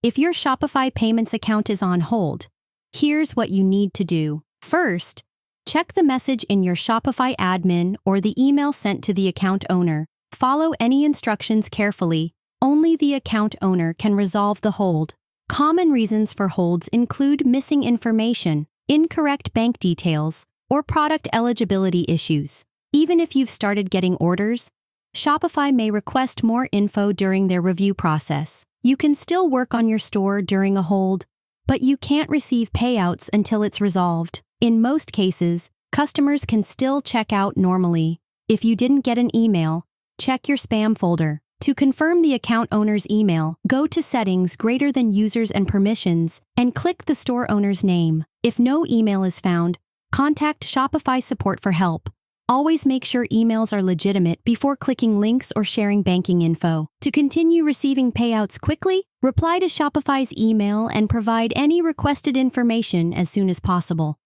If your Shopify Payments account is on hold, here's what you need to do. First, check the message in your Shopify admin or the email sent to the account owner. Follow any instructions carefully. Only the account owner can resolve the hold. Common reasons for holds include missing information, incorrect bank details, or product eligibility issues. Even if you've started getting orders, Shopify may request more info during their review process. You can still work on your store during a hold, but you can't receive payouts until it's resolved. In most cases, customers can still check out normally. If you didn't get an email, check your spam folder. To confirm the account owner's email, go to Settings greater than Users and Permissions and click the store owner's name. If no email is found, contact Shopify support for help. Always make sure emails are legitimate before clicking links or sharing banking info. To continue receiving payouts quickly, reply to Shopify's email and provide any requested information as soon as possible.